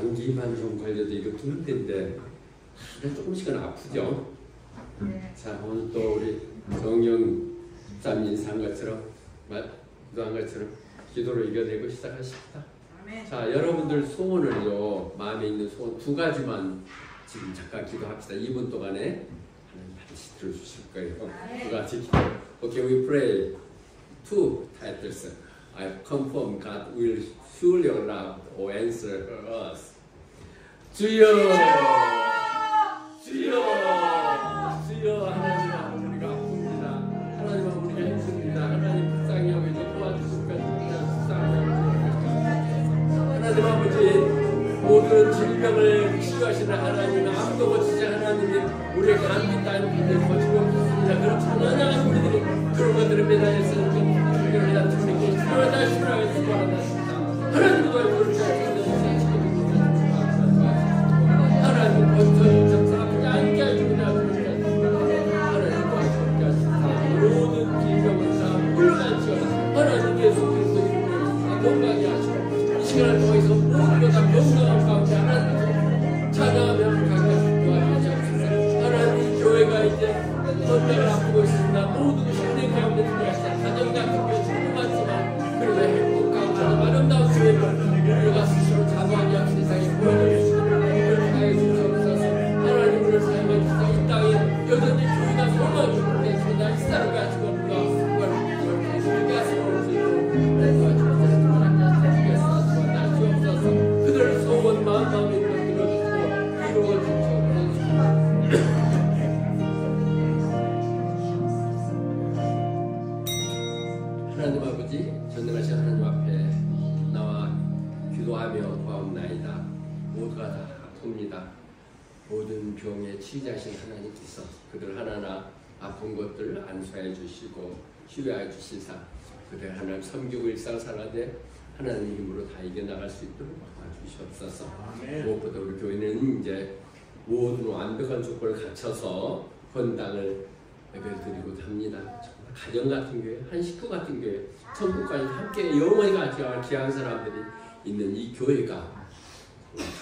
감기만 좀 걸려도 이것도 힘든데 다들 조금씩은 아프죠. 자, 오늘 또 우리 정영 쌈 인사한 것처럼 기도한 것처럼 기도로 이겨내고 시작하십니다. 자, 여러분들 소원을요, 마음에 있는 소원 두 가지만 지금 잠깐 기도합시다. 2분 동안에 하나님 반드시 들어주실 거예요. 두 가지 기도. Okay, we pray two titles. I confirm God will surely love or answer us. 주여, 주여, 주여. 하나님 우리가 아픕니다. 하나님 우리가 힘듭니다. 하나님 불쌍히 여기서 도와주실 것입니다. 하나님 아버지, 모든 질병을 치유하시는 하나님, 아무도 고치지 하나님이 우리의 감기 따윈 분들 고치고 없습니다. 그런 찬란한 우리들이 그런 것들을 매달려서 우리를 위한 주님께 필요하다 싶어요. 수고하셨습니다. 하나님도 그렇게 하나님 먼저 접사하지 않게 하십니다. 하나님과 함께 하십니다. 모든 질병을 다 물러가시고 하나님 예수 그리스도 이름으로 건강히 하시고 이 시간을 통해서 모든 것다 건강한 가운데 하나님께서 찬양하며 강하게 도와주시옵소서. 하나님 교회가 이제 전쟁을 앞두고 있습니다. 모든 힘든 가운데 들어가시다. 가정 같은 교회 조그맣지만 그리고 행복하고 아름다운 교회를 우리가 스스로 자부하게 한 세상에 보여주시옵소서. 하나님을 사용하시다. 이 땅에 여전히 교회가 소망이 있는데 저희가 이 사람 가지고 그걸 가슴으로 주옵소서. 그들 소원 마음에 있는 것들을 이루어 주옵소서. 하나님 아버지, 전능하신 하나님 앞에 나와 기도하며 구하옵나이다. 모두가 다 아픕니다. 모든 병의 치유자신 하나님께서 그들 하나하나 아픈 것들을 안수해 주시고 치유해 주시사 그들 하나님 섬기고 일상생활에 하나님 힘으로 다 이겨나갈 수 있도록 도와주시옵소서. 무엇보다 우리 교회는 이제 모든 완벽한 조건을 갖춰서 헌당을 예배드리고 합니다. 정말 가정 같은 교회, 한 식구 같은 교회, 천국까지 함께 영원히 같이 갈 귀한 사람들이 있는 이 교회가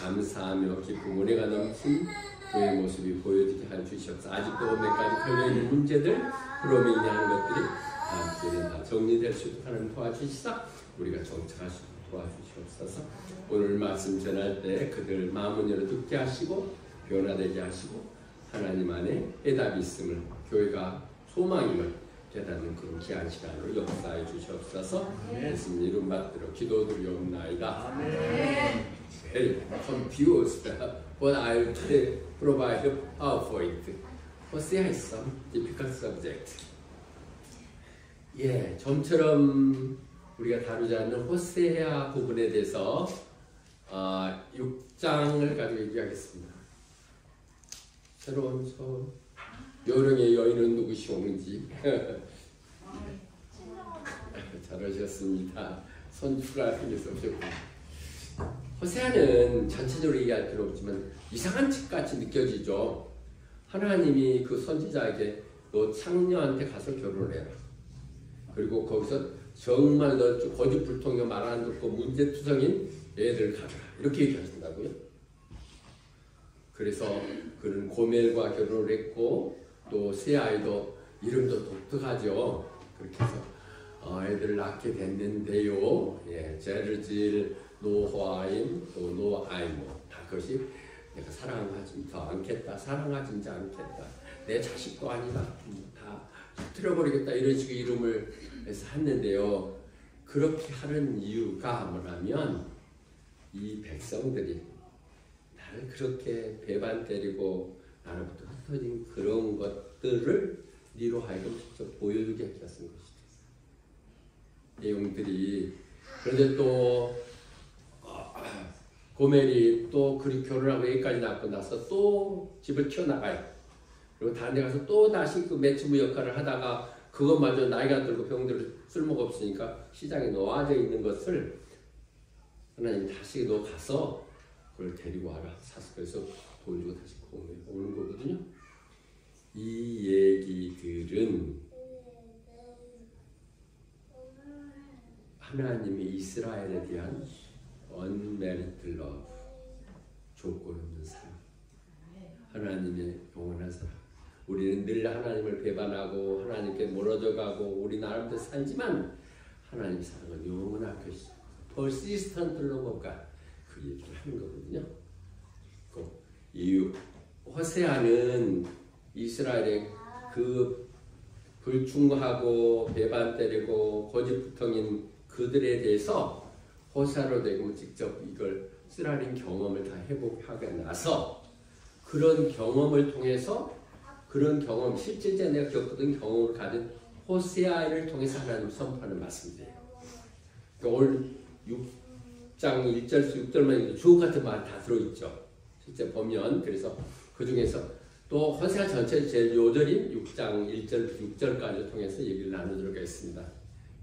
감사하며 기쁨 은혜가 넘친 교회의 모습이 보여지게 해 주시옵소서. 아직도 오늘까지 걸려있는 문제들, 그로 인한 것들이 다음주에는 다 정리될 수 있도록 하나님 도와주시사 우리가 정착할 수 있도록 도와주시옵소서. 오늘 말씀 전할 때 그들 마음을 열어 듣게 하시고 변화되게 하시고 하나님 안에 해답이 있음을, 교회가 소망임을 깨닫는 그런 귀한 시간으로 역사해 주시옵소서. 예수님 이름 받들어 기도드리옵나이다. Very confused, but I'll provide power for it. Hosea is some difficult subject. 예, 좀처럼 우리가 다루지 않는 호세아 부분에 대해서 6장을 가지고 얘기하겠습니다. 새로운 서울 요령의 여인은 누구시오는지 잘하셨습니다. 선추가 생겨서 오셨고, 호세아는 전체적으로 얘기할 필요 없지만 이상한 책같이 느껴지죠. 하나님이 그 선지자에게 너 창녀한테 가서 결혼해라. 그리고 거기서 정말 너 거짓불통이고 말 안 듣고 문제투성인 애들 가져라. 이렇게 얘기하신다고요. 그래서 그는 고멜과 결혼을 했고 또 새 아이도 이름도 독특하죠. 그렇게 해서 애들을 낳게 됐는데요. 예, 제르질, 노화임, 또 노아임, 다 그것이 내가 사랑하지 않겠다, 사랑하지 않겠다, 내 자식도 아니다, 다 틀어버리겠다 이런 식의 이름을 해서 했는데요. 그렇게 하는 이유가 뭐냐면 이 백성들이 나를 그렇게 배반 때리고 나로부터 흩어진 그런 것들을 니로 하여금 직접 보여주게 했던 것이죠. 내용들이. 그런데 또 고멜이 또 그리 결혼하고 여기까지 낳고 나서 또 집을 튀어나가요. 그리고 다른 데 가서 또 다시 그 매튜브 역할을 하다가 그것마저 나이가 들고 병들어 쓸모가 없으니까 시장에 놓아져 있는 것을 하나님 다시 너 가서 그걸 데리고 와라. 그래서 돈 주고 다시 오는 거거든요. 이 얘기들은 하나님이 이스라엘에 대한 unmerited love, 조건 없는 사람, 하나님의 영원한 사람. 우리는 늘 하나님을 배반하고 하나님께 멀어져가고 우리 나름대로 살지만 하나님 사랑은 영원할 것이죠. persistent love가 그 얘기를 하는 거거든요. 이 호세아는 이스라엘의 그 불충하고 배반 때리고 고집부통인 그들에 대해서 호세아로 되고 직접 이걸 쓰라린 경험을 다 회복하고 나서 그런 경험을 통해서 그런 경험, 실제 내가 겪었던 경험을 가진 호세아를 통해서 하나님 선포하는 말씀이에요. 그러니까 오늘 6장 1절에서 6절만 주옥 같은 말 다 들어있죠. 실제 보면 그래서 그 중에서 또 호세아 전체 제일 요절인 6장 1절 6절까지 통해서 얘기를 나누도록 하겠습니다.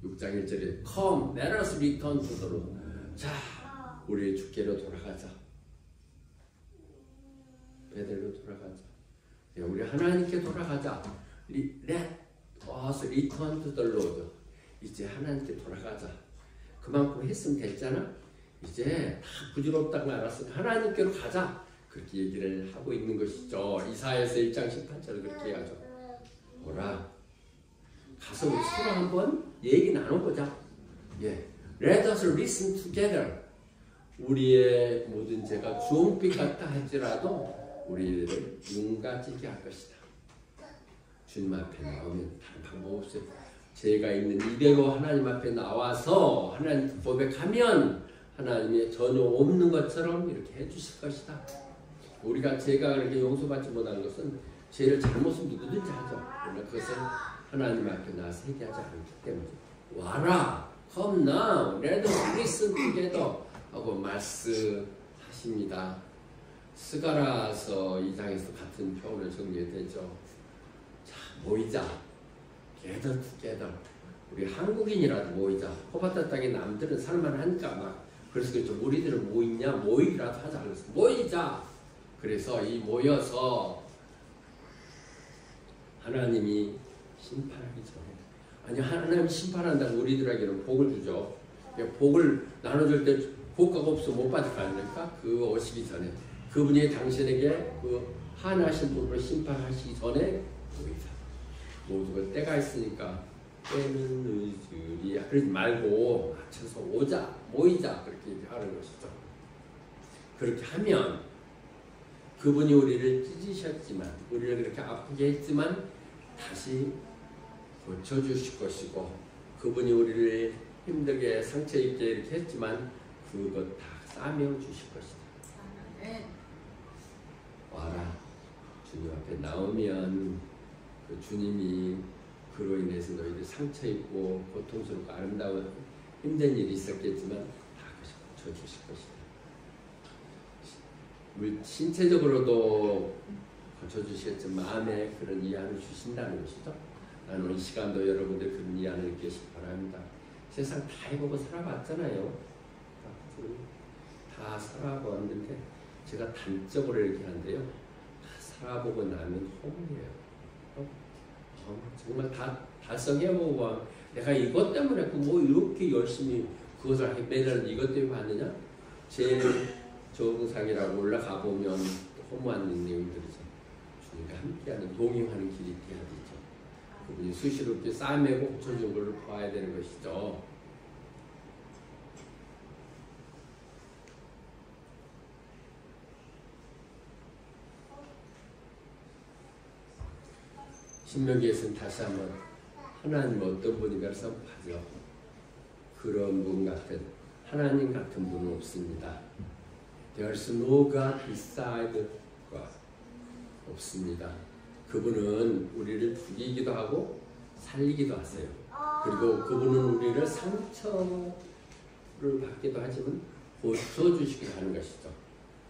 6장 1절에 Come, let us return to the Lord. 자, 우리 주께로 돌아가자. 베들로 돌아가자. 우리 하나님께 돌아가자. Let us return to the Lord. 이제 하나님께 돌아가자. 그만큼 했으면 됐잖아. 이제 다 부질없다고 알았으니 하나님께로 가자. 그렇게 얘기를 하고 있는 것이죠. 이사야서 1장 18절을 그렇게 하죠. 뭐라? 가서 우리 서로 한번 얘기 나눠보자. 예. Let us listen together. 우리의 모든 죄가 주홍빛 같다 할지라도 우리를 눈가지게 할 것이다. 주님 앞에 나오면 다른 방법 없어요. 죄가 있는 이대로 하나님 앞에 나와서 하나님 고백하면 하나님의 전혀 없는 것처럼 이렇게 해주실 것이다. 우리가 죄가 그렇게 용서받지 못하는 것은 죄를 잘못은 누구든지 하죠. 그러나 그것은 하나님 앞에 나와서 회개하지 않기 때문에 와라, come now, let us listen together 하고 말씀하십니다. 스가랴서 2장에서 같은 표현을 정리되죠. 자, 모이자. gather together. 우리 한국인이라도 모이자. 호바타 땅에 남들은 살만 하니까 막 그래서 그렇죠. 우리들은 뭐 있냐? 모이기라도 하자. 그래서 모이자. 그래서 이 모여서 하나님이 심판하기 전에 아니 하나님이 심판한다고 우리들에게는 복을 주죠. 복을 나눠줄 때 복가가 없어 못 받을 거 아닙니까? 그 오시기 전에 그분이 당신에게 그 하나하신 분으로 심판하시기 전에 모이자. 모두가 때가 있으니까 때는 늦으리 그러지 말고 맞춰서 오자 모이자 그렇게 하는 것이죠. 그렇게 하면 그분이 우리를 찢으셨지만 우리를 그렇게 아프게 했지만 다시 고쳐주실 것이고 그분이 우리를 힘들게 상처 입게 이렇게 했지만 그것 다 싸매어 주실 것이다. 와라. 주님 앞에 나오면 그 주님이 그로 인해서 너희들 상처 입고 고통스럽고 아름다운 힘든 일이 있었겠지만 다 고쳐주실 것이다. 신체적으로도 고쳐주시겠지만 마음에 그런 이해를 주신다는 것이죠. 나는 이 시간도 여러분들 그런 이해를 느끼시기 바랍니다. 세상 다 해보고 살아봤잖아요. 다 살아봤는데 제가 단적으로 이렇게 하는데요. 다 살아보고 나면 허무해요. 정말 다 달성해보고 내가 이것 때문에 뭐 이렇게 열심히 그것을 매달 이것 때문에 하느냐? 제일 정상이라고 올라가 보면 허무한 내용들이죠. 주님과 함께하는 동행하는 길이 돼야 되죠. 그분이 수시로 이렇게 싸매고 고쳐준 걸 봐야 되는 것이죠. 신명기에서는 다시 한번 하나님 어떤 분인가를 선포하죠. 그런 분 같은 하나님 같은 분은 없습니다. There's no God beside God. 없습니다. 그분은 우리를 죽이기도 하고 살리기도 하세요. 그리고 그분은 우리를 상처를 받기도 하지만 고쳐주시기도 하는 것이죠.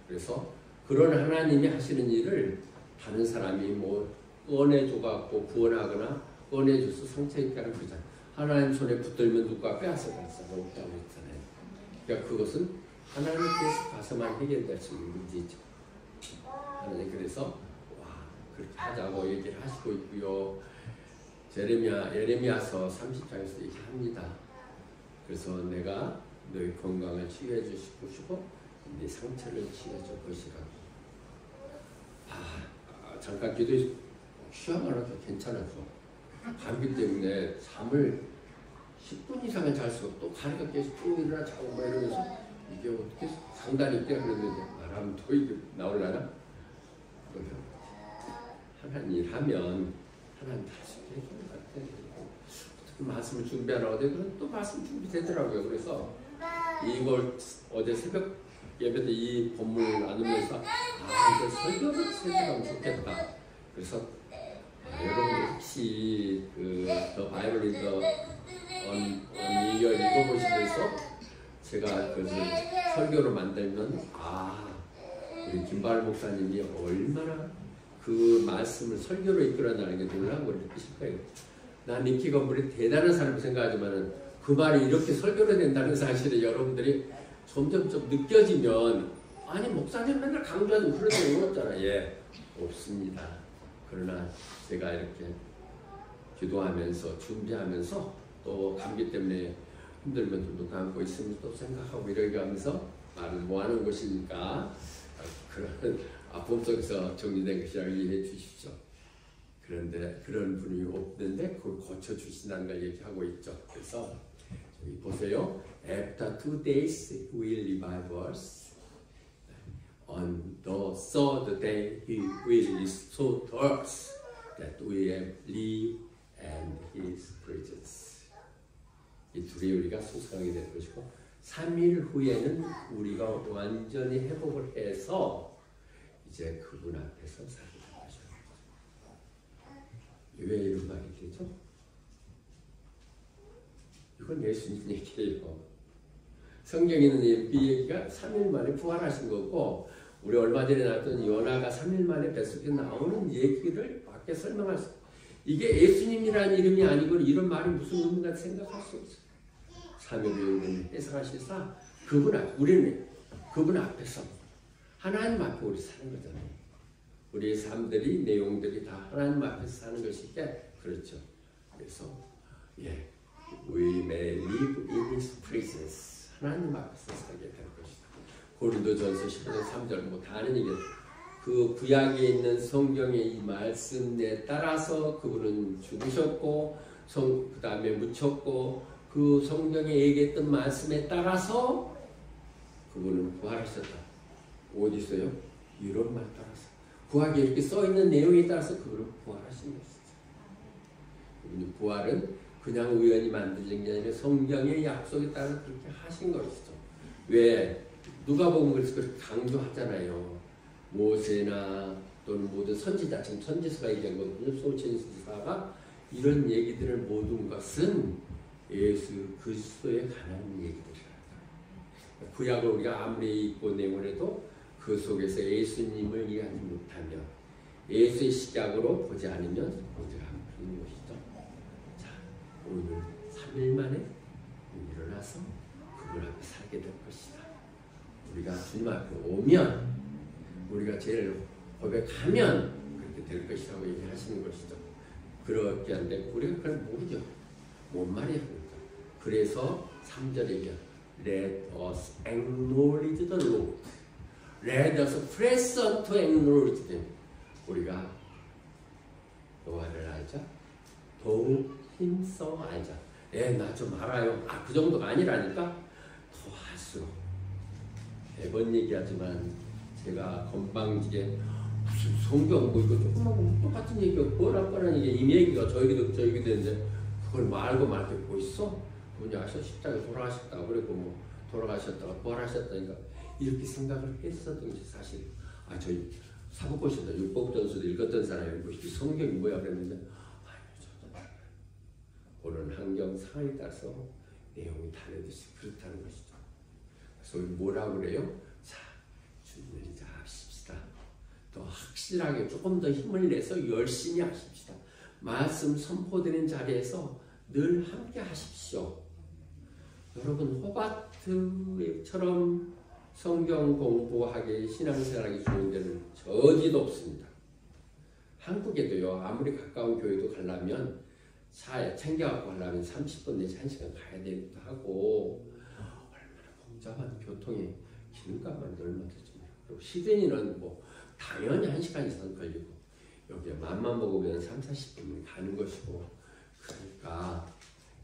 그래서 그런 하나님이 하시는 일을 다른 사람이 뭐 꺼내줘갖고 구원하거나 꺼내줘서 상처 입게 하는 거잖아요. 하나님 손에 붙들면 누가 빼앗아갈 수가 없다고 했잖아요. 그러니까 그것은 하나님께서 가서만 해결될 수 있는 문제죠. 하나님 그래서 그렇게 하자고 얘기를 하시고 있고요. 예레미야서 30장에서 얘기합니다. 그래서 내가 너희 건강을 치유해 주시고 네 상처를 치료해줄 것이라고. 잠깐 기도해. 쉬어가라도 괜찮았어. 감기 때문에 잠을 10분 이상은 잘 수가 또 가리가 계속 쭉 일어나 자고 막 이러면서 이게 어떻게 상단이 있대 그랬는데 말하면 또 이게 나올라나? 그러면 하나님 일하면 하나님 다시 해주는 것 같아. 어떻게 말씀을 준비하라고 하더니 그럼 또 말씀 준비되더라고요. 그래서 이걸 어제 새벽 예배 때 이 본문을 나누면서 이거 설교를 세주면 좋겠다. 그래서 여러분들 혹시 더 바이블 인더 언이어 읽어보시면서 제가 그것을 설교로 만들면 우리 김바울 목사님이 얼마나 그 말씀을 설교로 이끌어나가는 게 놀라운 걸 느끼실 거예요. 난 니키 건물이 대단한 사람을 생각하지만 그 말이 이렇게 설교로 된다는 사실을 여러분들이 점점점 느껴지면 아니 목사님 맨날 강조하는 그런 거 없잖아. 예, 없습니다. 그러나 제가 이렇게 기도하면서 준비하면서 또 감기 때문에 힘들면 눈도 감고 있으면 또 생각하고 이러게 하면서 말을 뭐하는 것이니까 그런 아픔 속에서 정리된 것이라고 이해해 주십시오. 그런데 그런 분이 없는데 그걸 고쳐주신다는 걸 얘기하고 있죠. 그래서 여기 보세요. After 2 days he will revive us. On the third day he will restore us that we have live and his presence. 이 둘이 우리가 수상하게 될 것이고 3일 후에는 우리가 완전히 회복을 해서 이제 그분 앞에서 살게 될 것이다. 왜 이런 말이 되죠? 이건 예수님 얘기예요. 성경에 있는 이 얘기가 3일 만에 부활하신 거고 우리 얼마 전에 나왔던 요나가 3일 만에 뱃속에 나오는 얘기를 밖에 설명할 수 이게 예수님이라는 이름이 아니고 이런 말이 무슨 의미가 생각할 수 없어요. 3일 후에 해석하시사 우리는 그분 앞에서 하나님 앞에 우리 사는 거잖아요. 우리의 삶들이 내용들이 다 하나님 앞에서 사는 것이기에 그렇죠. 그래서 we may live in His presence. 하나님 앞에서 살게 될 것이다. 고린도전서 15장 3절 뭐 다 아는 얘기예요. 그 구약에 있는 성경의 이 말씀에 따라서 그분은 죽으셨고 그 다음에 묻혔고 그 성경에 얘기했던 말씀에 따라서 그분은 부활하셨다. 어디서요? 이런 말 따라서 구약에 이렇게 써있는 내용에 따라서 그분은 부활하신 것이죠. 그분이 부활은 그냥 우연히 만드는 게 아니라 성경의 약속에 따라 그렇게 하신 것이죠. 왜? 누가복음 그래서 그렇게 강조하잖아요. 모세나 또는 모든 선지자, 지금 선지서가 얘기한 거거든요. 소천지사가 이런 얘기들을 모든 것은 예수 그리스도에 관한 얘기들이다. 구약을 우리가 아무리 읽고 내용을 해도 그 속에서 예수님을 이해하지 못하면 예수의 시각으로 보지 않으면 우리가 그런 것이죠. 자, 오늘 3일 만에 일어나서 그분 앞에 살게 될 것이다. 우리가 주님 앞에 오면 우리가 죄를 고백하면 그렇게 될 것이라고 얘기하시는 것이죠. 그렇게 안 되고 우리가 그걸 모르죠. 뭔 말이야. 그래서 3절에 얘기해요. Let us acknowledge the Lord. Let us press on to acknowledge them. 우리가 여호와를 알자. 더욱 힘써 알자. 나 좀 알아요. 그 정도가 아니라니까 더 할수록 매번 얘기하지만 제가 건방지게 무슨 성경 뭐 이거 조금만 똑같은 얘기가 뻔한 얘기 이 얘기가 저 얘기도 되는데 그걸 말고 말게 뭐 있어? 그분이 십자가에 돌아가셨다고 그리고 뭐 돌아가셨다가 부활하셨다니까 이렇게 생각을 했었던 것이 사실 저희 사법고시도 율법전서도 읽었던 사람이 이 성경이 뭐야 그랬는데 그런 환경 상황에 따라서 내용이 다르듯이 그렇다는 것이죠. 그래서 뭐라고 그래요? 자, 주님을 이제 하십시다. 더 확실하게 조금 더 힘을 내서 열심히 하십시다. 말씀 선포되는 자리에서 늘 함께 하십시오. 여러분 호바트처럼 성경 공부하기 신앙생활하기 좋은 데는 저지도 없습니다. 한국에도요 아무리 가까운 교회도 가려면 차에 챙겨갖고 가려면 30분 내지 1시간 가야 되기도 하고 얼마나 복잡한 교통이 길 기름값만 얼마 되지. 그리고 시드니는 뭐 당연히 1시간 이상 걸리고 여기에 맘만 먹으면 3, 40분이 가는 것이고 그러니까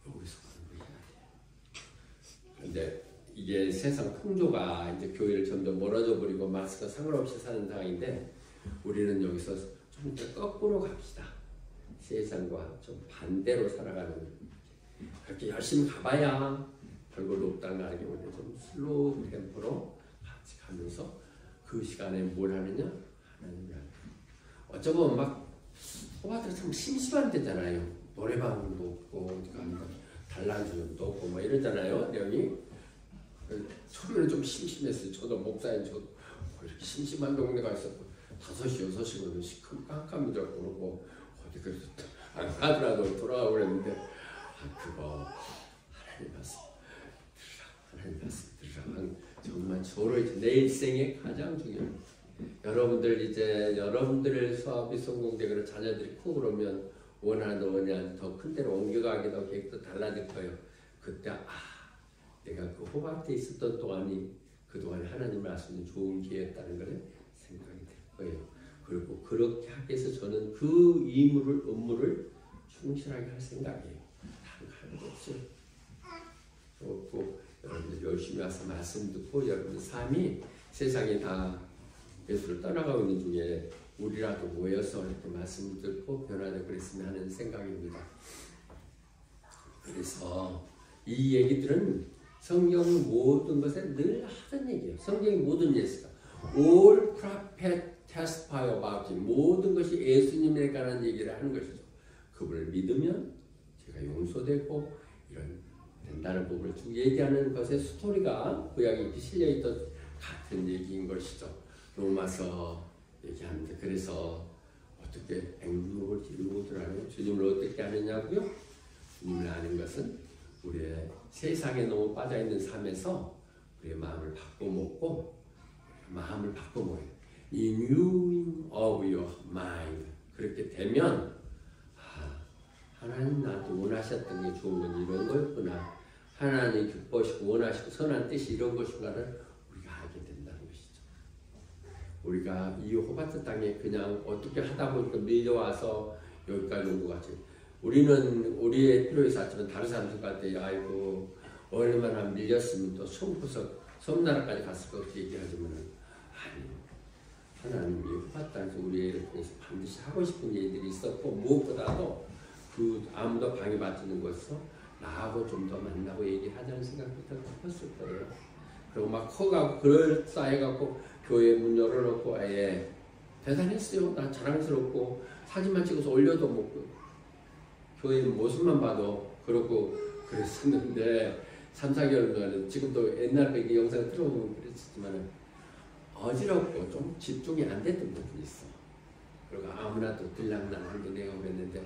여기서 공부해야 돼. 근데 이게 세상 풍조가 이제 교회를 점점 멀어져 버리고 마스가 상관없이 사는 상황인데 우리는 여기서 좀 더 거꾸로 갑시다. 세상과 좀 반대로 살아가는 그렇게 열심히 가봐야 별걸 없다는 거 알게 우리는 좀 슬로우 템포로 같이 가면서 그 시간에 뭘 하느냐? 하나님이 하는 어쩌면 막 호바트가 참 심심한 데잖아요. 노래방도 없고 어디 가면 단란주도 없고 뭐 이러잖아요. 여기 초기에는 좀 심심했어요. 저도 목사님 저도 이렇게 심심한 동네가 있었고 5시, 6시거든 시큼깜깜이더라고 그러고 어디 그래서 안 가더라도 돌아가고 그랬는데 그거 하나님 말씀 들으라 하나님 말씀 들으라 정말 저를 내 인생의 가장 중요한 여러분들 이제 여러분들의 수업이 성공되고 자녀들이 크고 그러면 원하는 더 큰 데로 옮겨가기도 계획도 달라질 거예요. 그때 내가 그 호박에 있었던 동안이 그동안에 하나님 말씀이 좋은 기회였다는 걸 생각이 될 거예요. 그리고 그렇게 하기 위해서 저는 그 업무를 충실하게 할 생각이에요. 다른 거 하는 거 없어요. 그렇고 여러분들 열심히 와서 말씀 듣고 여러분들 삶이 세상이 다 예수를 떠나가고 있는 중에 우리라도 모여서 이렇게 말씀을 듣고 변화되고 그랬으면 하는 생각입니다. 그래서 이 얘기들은 성경 모든 것에 늘 하던 얘기예요. 성경의 모든 예수가 All prophet testify about him. 모든 것이 예수님에 관한 얘기를 하는 것이죠. 그분을 믿으면 제가 용서되고 이런 된다는 부분을 쭉 얘기하는 것의 스토리가 구약에 이렇게 실려있던 같은 얘기인 것이죠. 로마서 얘기합니다. 그래서 어떻게 행복을 이루고들 하는 주님을 어떻게 하느냐고요? 주님을 아는 것은 우리의 세상에 너무 빠져있는 삶에서 우리의 마음을 바꿔먹고 마음을 바꿔먹어요. Renewing of your mind. 그렇게 되면 하나님 나한테 원하셨던 게 좋은 건 이런 거였구나. 하나님 기뻐하시고 원하시고 선한 뜻이 이런 것인가를 우리가 알게 된다는 것이죠. 우리가 이 호바트 땅에 그냥 어떻게 하다 보니까 밀려와서 여기까지 온 것 같이 우리는 우리의 필요에서 왔지만 다른 사람들한테 아이고 얼마나 밀렸으면 또 섬나라까지 갔을 것 같이 얘기하지만 아니 하나님이 호바트 땅에서 우리 애를 통해서 반드시 하고 싶은 일들이 있었고 무엇보다도 그 아무도 방해받지는 것에서 나하고 좀 더 만나고 얘기하자는 생각부터 컸을 거예요. 그리고 막 커가고 그럴싸해갖고 교회 문 열어놓고 아예 대단했어요. 나 자랑스럽고 사진만 찍어서 올려도 뭐 교회 모습만 봐도 그렇고 그랬었는데 3, 4개월 동안은 지금도 옛날 그 영상을 틀어보면 그랬지만 어지럽고 좀 집중이 안 됐던 부분이 있어. 그리고 아무나 또 들락날락도 내가 그랬는데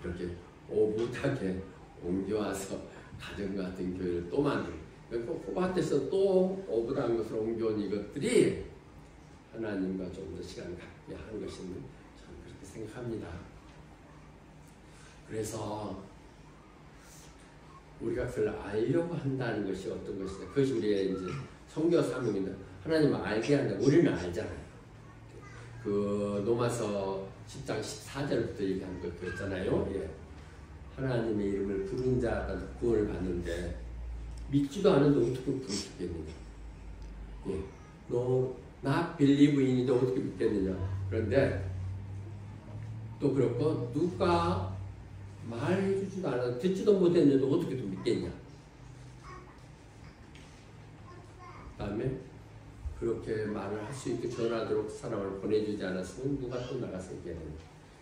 이렇게 오붓하게 옮겨와서 가정 같은 교회를 또 만들고 호밭에서 또 오붓한 것을 옮겨온 이것들이 하나님과 좀 더 시간을 갖게 하는 것인 저는 그렇게 생각합니다. 그래서 우리가 그걸 알려고 한다는 것이 어떤 것이냐 그것이 우리의 이제 선교 사명입니다. 하나님을 알게 한다. 우리는 알잖아요. 그 로마서 10장 14절부터 얘기한 거 그랬잖아요. 예. 하나님의 이름을 부른 자가 구원을 받는데 믿지도 않은데 어떻게 부르겠느냐. 예. 너 not believe in인데 어떻게 믿겠느냐. 그런데 또 그렇고 누가 말해주지도 않아 듣지도 못했는데 어떻게 또 믿겠냐. 그 다음에 그렇게 말을 할 수 있게 전하도록 사람을 보내주지 않았으면 누가 또 나가서 얘기하느냐.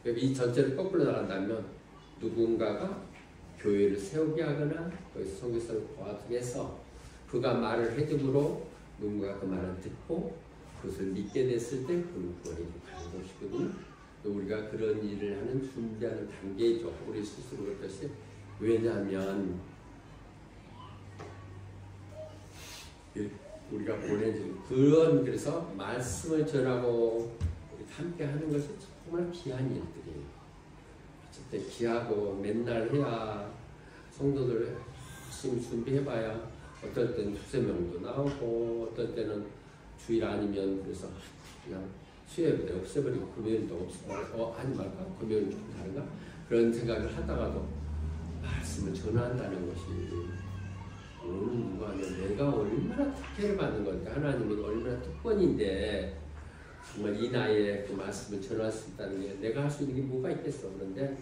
여기 이 전체를 거꾸로 나간다면 누군가가 교회를 세우게 하거나 거기서 선교사를 도와주면서 그가 말을 해줌으로 누군가가 그 말을 듣고 그것을 믿게 됐을 때 그는 구원이 가는 것이거든요. 우리가 그런 일을 하는 준비하는 단계죠. 우리 스스로 그것이 왜냐하면 우리가 보내준 그런 그래서 말씀을 전하고 함께 하는 것이 정말 귀한 일들이에요. 어쨌든 귀하고 맨날 해야 성도들 열심히 준비해봐야 어떨 때는 2-3명도 나오고 어떨 때는 주일 아니면 그래서 그냥 수요일부터 없애버리고 금요일도 없애버리고 하지 말까? 금요일 좀 다른가? 그런 생각을 하다가도 말씀을 전한다는 것이 어느 누가 하면 내가 얼마나 특혜를 받는 건데 하나님은 얼마나 특권인데 정말 이 나이에 그 말씀을 전할 수 있다는 게 내가 할 수 있는 게 뭐가 있겠어. 그런데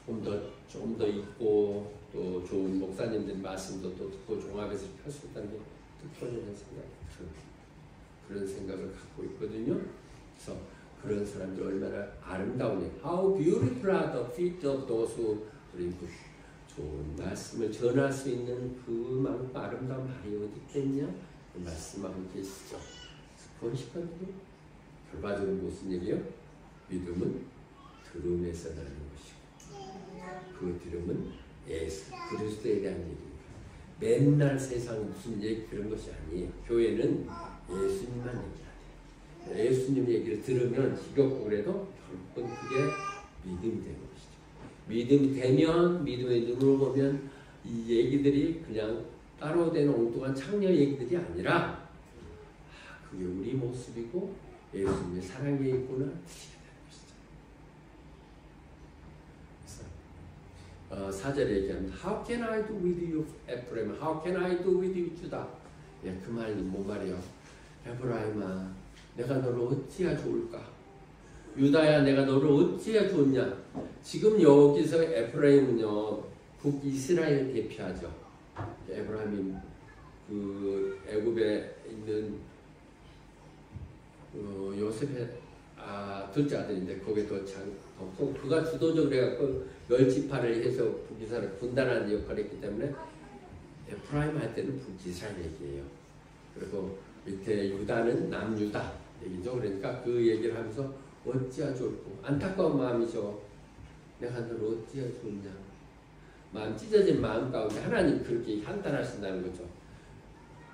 좀 더 있고 또 좋은 목사님들 말씀도 또 듣고 종합해서 할 수 있다는 게 특권이라는 생각, 그런 생각을 갖고 있거든요. 그래서 그런 사람들 얼마나 아름다우냐. How beautiful are the feet of those who bring good. 좋은 말씀을 전할 수 있는 그만큼 아름다운 발이 어디 있겠냐? 그 말씀하고 계시죠. 본시간들이 결과적으로 무슨 얘기요? 믿음은 들음에서 나는 것이고 그 들음은 예수 그리스도에 대한 얘기입니다. 맨날 세상 무슨 얘기 그런 것이 아니에요. 교회는 예수님만 얘기해야 돼요. 예수님 얘기를 들으면 지겹고 그래도 결국은 그게 믿음이 되는 것이죠. 믿음이 되면 믿음의 눈으로 보면 이 얘기들이 그냥 따로 된 엉뚱한 창녀 얘기들이 아니라 그게 우리 모습이고 예수님의 사랑에 있구나 드시게 되는 것이죠. 그래서 4절에 얘기합니다. How can I do with you, Ephraim? How can I do with you, Judah? 예, 그 말은 뭔 말이에요? 에브라임아, 내가 너를 어찌야 좋을까? 유다야, 내가 너를 어찌야 좋냐? 지금 여기서 에프라임은요, 북이스라엘 대표하죠. 에브라임이 그 애굽에 있는 요셉의 둘째 아들인데 거기에 더 그가 주도적으로 해갖고 10지파를 해서 북이스라엘 분단하는 역할을 했기 때문에 에프라임 할 때는 북이스라엘 얘기예요. 그리고 밑에 유다는 남유다 얘기죠. 그러니까 그 얘기를 하면서 어찌야 좋고 안타까운 마음이죠. 내가 너를 어찌야 좋냐. 마음 찢어진 마음 가운데 하나님 그렇게 한탄하신다는 거죠.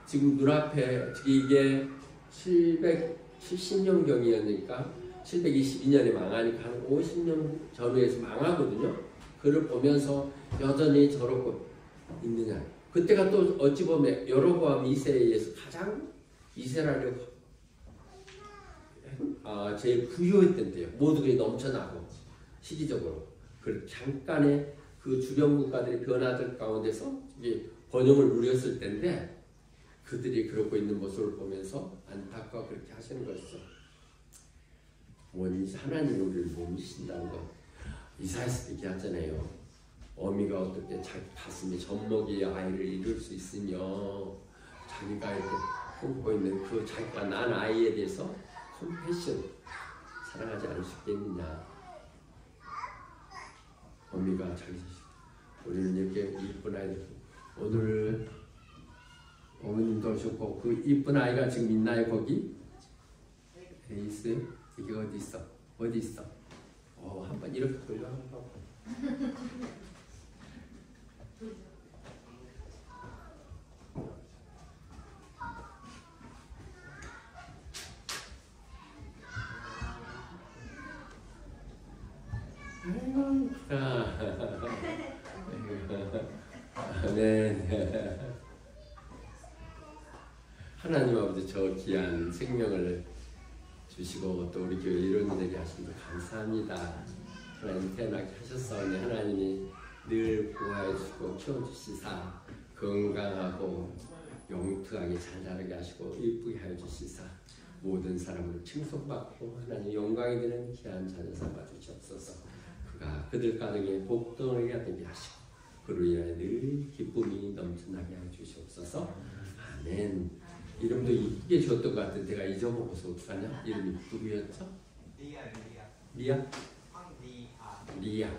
지금 눈앞에 이게 770년경이었으니까 722년에 망하니까 한 50년 전후에서 망하거든요. 그를 보면서 여전히 저러고 있느냐. 그때가 또 어찌 보면 여로보암 2세에 의해서 가장 이스라엘을 제일 부유했던 때요. 모두 그게 넘쳐나고 시기적으로 그 잠깐의 그 주변 국가들의 변화들 가운데서 이게 번영을 누렸을 때인데 그들이 그러고 있는 모습을 보면서 안타까워 그렇게 하시는 것이죠. 원인이 하나님이 우리를 못 믿으신다는 것. 이사야서 얘기하잖아요. 어미가 어떻게 자기 가슴에 젖먹이 아이를 이룰 수 있으며 자기가 이렇게 품고 있는 그 자기가 난 아이에 대해서 컴패션 사랑하지 않을 수 있겠느냐. 어미가 자기 우리는 이렇게 이쁜 아이들 오늘 어머님도 오셨고 그 이쁜 아이가 지금 있나요 거기? 네, 있어요? 이게 어디 있어? 어디 있어? 한번 이렇게 돌려 한번. 네. 하나님 아버지 저 귀한 생명을 주시고 또 우리 교회 이런 일을 하시는 감사합니다. 하나님 태어나게 하셨사오니 하나님이 늘 보호해 주시고 키워주시사 건강하고 영특하게 잘 자라게 하시고 이쁘게 하여 주시사 모든 사람을 칭송받고 하나님 영광이 되는 귀한 자녀 삼아 주시옵소서. 그가 그들 가정에 복덩어리가 되게 하시고 그로 인하여 늘 기쁨이 넘쳐나게 하여 주시옵소서. 아멘. 이름도 이쁘게 지었던 것 같은데 내가 잊어먹어서 어떡하냐? 이름이 누구였죠? 리아? 리아.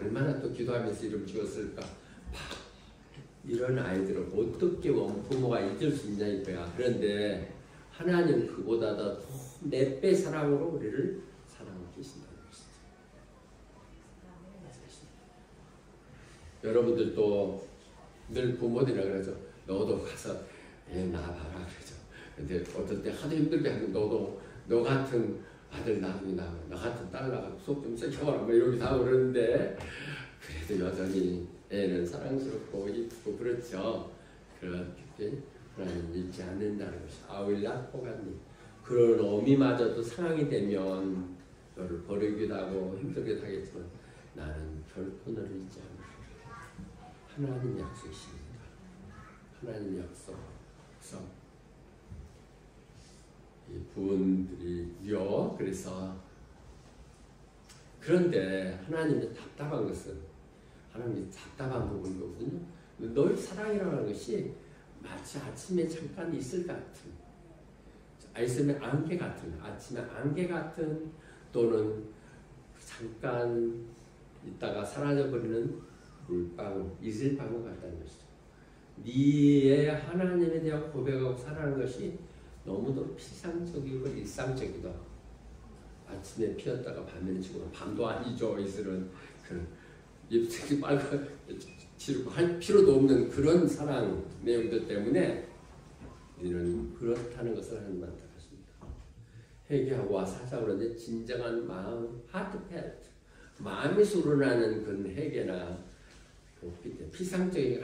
얼마나 또 기도하면서 이름 지었을까? 이런 아이들을 어떻게 부모가 잊을 수 있냐 이거야. 그런데 하나님 그보다 더 몇 배 사랑으로 우리를 사랑하고 계신다는 것이죠. 여러분들도 늘 부모들이라 그러죠. 너도 가서 낳아봐라 그러죠. 근데 어떨 때 하도 힘들게 하면 너도 너 같은 아들 낳으면 너 같은 딸 낳아서 속 좀 세켜봐라 뭐 이러기도 하고 그러는데 그래도 여전히 애는 사랑스럽고 이쁘고 그렇죠. 그렇게 하나님 잊지 않는다는 것이 아윌라 포간니 그런 어미마저도 상황이 되면 너를 버리기도 하고 힘들기도 하겠지만 나는 결코 너를 잊지 않는다. 하나님 약속이십니다. 하나님 약속. 그래서 이 부분들이요. 그래서 그런데 하나님이 답답한 것은 하나님이 답답한 부분이거든요. 널 사랑이라는 것이 마치 아침에 잠깐 있을 같은 아침에 안개 같은 아침에 안개 같은 또는 잠깐 있다가 사라져버리는 물방울, 이슬방울 같다는 것이죠. 네의 하나님에 대한 고백하고 살아가는 것이 너무도 피상적이고 일상적이다. 아침에 피었다가 밤에는 지고 밤도 아니죠. 이슬은 잎색이 빨갛게 지르고 할 필요도 없는 그런 사랑 내용들 때문에 우리는 그렇다는 것을 하나님한테 하십니다. 회개하고 사자오는데 진정한 마음, 하트펠트 마음에서 우러나는 그 회개나 피상적인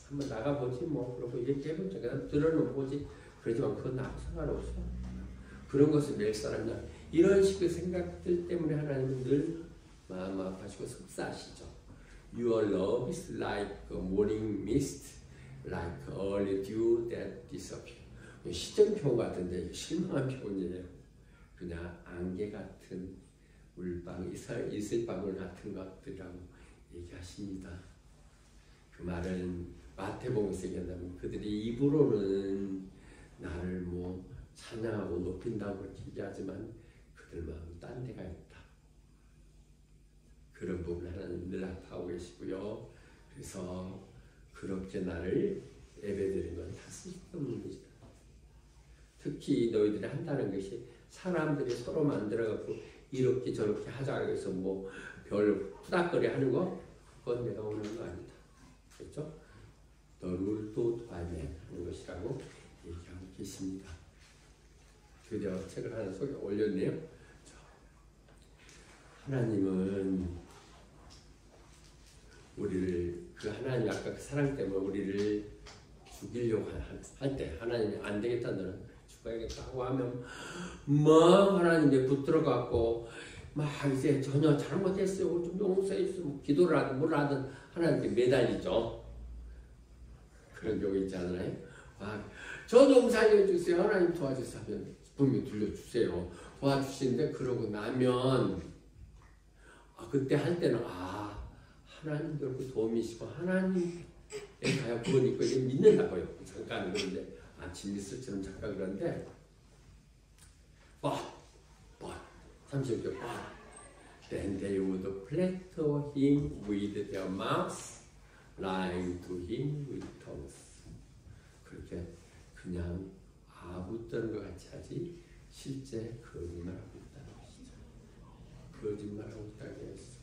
한번 나가보지 뭐 그러고 얘기해보자 그냥 들어놓보지 그러지만 그건 나하고 상관없어. 그런 것을 매일 사람이나 이런 식의 생각들 때문에 하나님은 늘 마음 아파하시고 속사하시죠. Your love is like a morning mist, like early dew that disappears. 시정표 같은데 실망한 표현이에요. 그냥 안개 같은 물방, 이슬방울 같은 것들이라고 얘기하십니다. 그 말은 마태복음에서 얘기한다면 그들이 입으로는 나를 뭐 찬양하고 높인다고 그렇게 얘기하지만 그들 마음은 딴 데가 있다. 그런 부분 하나님 늘 나타나고 계시고요. 그래서 그렇게 나를 예배드리는 건 다 쓸데없는 것이다. 특히 너희들이 한다는 것이 사람들이 서로 만들어갖고 이렇게 저렇게 하자 해서 뭐 별 후닥거리 하는 거 그건 내가 원하는 거 아니다. 그렇죠? 너를 또 도와내 하는 것이라고 얘기하고 계십니다. 드디어 책을 하나 속에 올렸네요. 하나님은 우리를 그 하나님 아까 그 사랑 때문에 우리를 죽이려고 할 때 하나님이 안 되겠다 너는 죽어야겠다고 하면 막 하나님에 붙들어갖고 막 이제 전혀 잘못했어요 좀 용서해 주세요 기도를 하든 뭘 하든 하나님께 매달리죠. 그런 경우 있지 않나요? 저 좀 살려주세요 하나님 도와주세요 하면 분명히 들려주세요 도와주시는데 그러고 나면 그때 할 때는 하나님 결국 도움이시고 하나님에 가야 구원이 있고 이제 믿는다고요. 잠깐 그런데 진미술처럼 잠깐 그런데 30절 Then they would flatter him with their mouths, lying to him with tongues. 그렇게 그냥 붙드는 것 같이 하지 실제 거짓말하고 있다는 것이죠. 거짓말하고 있다는 것이죠.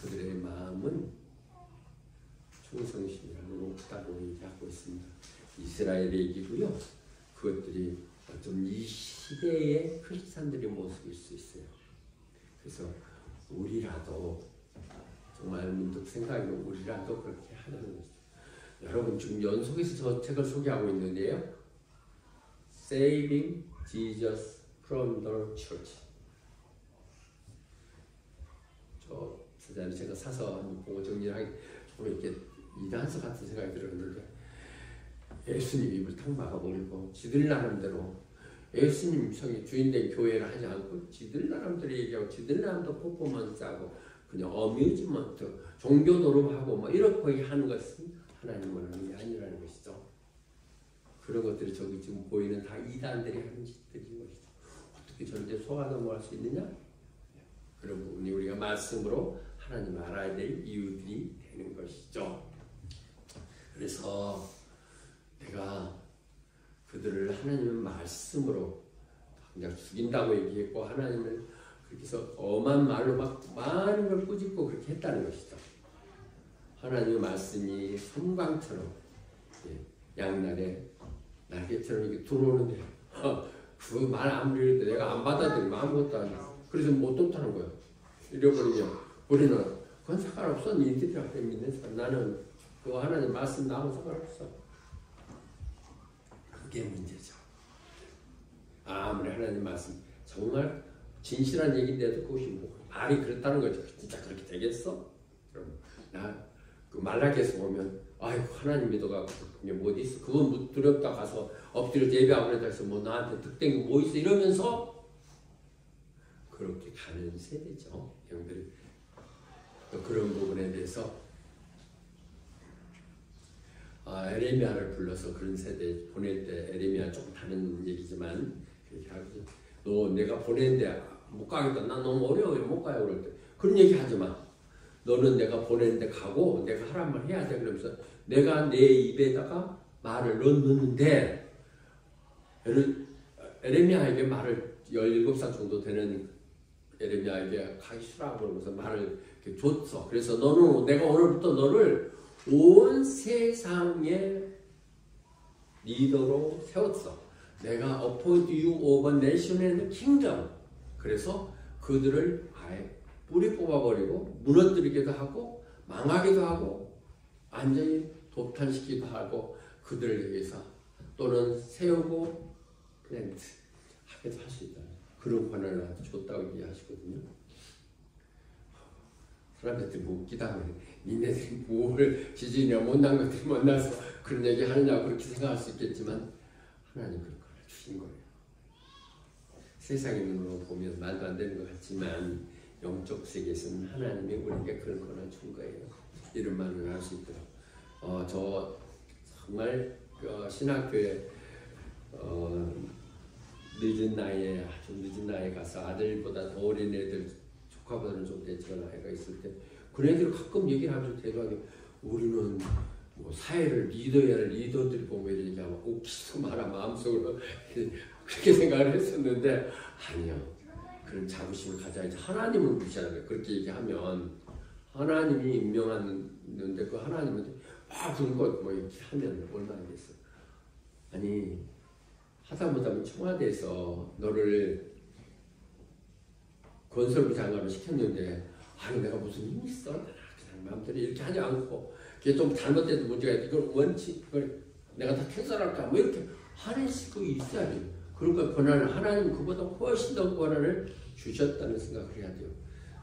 그들의 마음은 충성심이라는 없다고 얘기하고 있습니다. 이스라엘의 얘기고요. 그것들이 좀 이 시대의 크리스찬들의 모습일 수 있어요. 그래서 우리라도 정말 문득 생각하면 우리라도 그렇게 하는 것이죠. 여러분 지금 연속해서 저 책을 소개하고 있는데요. Saving Jesus from the Church. 제가 사서 보고 정리하기 좀 이렇게 이단서 같은 생각이 들었는데 예수님 입을 탁 막아버리고 지들 나름대로 예수님 성이 주인된 교회를 하지 않고 지들 나름대로 얘기하고 지들 나름대로 퍼포먼스하고 그냥 어뮤즈먼트 종교 노름하고 뭐 이렇게 하는 것은 하나님 원하는 게 아니라는 것이죠. 그런 것들이 저기 지금 보이는 다 이단들이 하는 짓들인 것이죠. 어떻게 저런데 속아 넘어갈 수 있느냐? 그런 부분이 우리가 말씀으로 하나님 알아야 될 이유들이 되는 것이죠. 그래서 내가 그들을 하나님의 말씀으로 그냥 죽인다고 얘기했고 하나님을 그렇게 해서 엄한 말로 막 많은 걸 꾸짖고 그렇게 했다는 것이죠. 하나님의 말씀이 섬광처럼 양날에 날개처럼 이렇게 들어오는데 그 말 아무리 해도 내가 안 받아들이면 아무것도 안 해. 그래서 못 돕다는 거예요. 잃어버리면 우리는 그건 상관없어. 니들한테 믿는 사람. 나는 그 하나님 말씀 나하고 상관없어. 그게 문제죠. 아무리 하나님 말씀 정말 진실한 얘기인데도 그것이 뭐 말이 그렇다는 거죠. 진짜 그렇게 되겠어? 그럼 나그 말라기에서 보면 아이고 하나님 믿어가 그게 뭐 있어? 그건 두렵다 가서 엎드려 예배하고 그랬다 해서 뭐 나한테 득된 게 뭐 있어? 이러면서 그렇게 가는 세대죠. 형들이 또 그런 부분에 대해서 에레미야를 불러서 그런 세대 보낼 때 에레미야 조금 다른 얘기지만 그렇게 하거든. 너 내가 보내는데 못 가겠다. 난 너무 어려워. 못 가요. 그럴 때 그런 얘기 하지 마. 너는 내가 보내는데 가고 내가 하란 말 해야 돼. 그러면서 내가 내 입에다가 말을 넣는데 에레미야에게 말을 17살 정도 되는 에레미야에게 가기 싫어하고 그러면서 말을 이렇게 줬어. 그래서 너는 내가 오늘부터 너를 온 세상의 리더로 세웠어. 내가 appoint you over nation and kingdom. 그래서 그들을 아예 뿌리 뽑아버리고 무너뜨리기도 하고 망하기도 하고 완전히 도탄시키기도 하고 그들을 위해서 또는 세우고 플랜트 하기도 할 수 있다. 그런 권한을 나한테 줬다고 얘기하시거든요. 사람들이 뭐 웃기다 보니 니네들이 뭘 지진이나 못난 것들이 만나서 그런 얘기 하느냐 그렇게 생각할 수 있겠지만 하나님 그런 걸 주신 거예요. 세상의 눈으로 보면 말도 안 되는 것 같지만 영적 세계에서는 하나님이 우리에게 그런 권한을 준 거예요. 이런 말을 할 수 있도록 저 정말 신학교에 아주 늦은 나이에 가서 아들보다 더 어린 애들 조카보다는 좀 대처한 아이가 있을 때 그 애들이 가끔 얘기하면서 대도하게 우리는 뭐 사회를 리더해야 할 리더들이 보면 얘기하면 웃기도 마라 마음속으로 그렇게 생각을 했었는데 아니요. 그런 자부심을 가져야지. 하나님을 무시하는 거예요. 그렇게 얘기하면 하나님이 임명하는데 그 하나님한테 막 그런 거 뭐 이렇게 하면 얼마나 되겠어. 아니 하다 못하면 청와대에서 너를 건설부 장관을 시켰는데 아니 내가 무슨 힘이 있어? 그냥 마음대로 이렇게 하지 않고 그게 좀 잘못돼도 문제가 있다. 이걸 원칙 그걸 내가 다 캔슬할까? 뭐 이렇게 하는 식이 있어야지. 그러니까 권한을 하나님 그보다 훨씬 더 권한을 주셨다는 생각을 해야 돼요.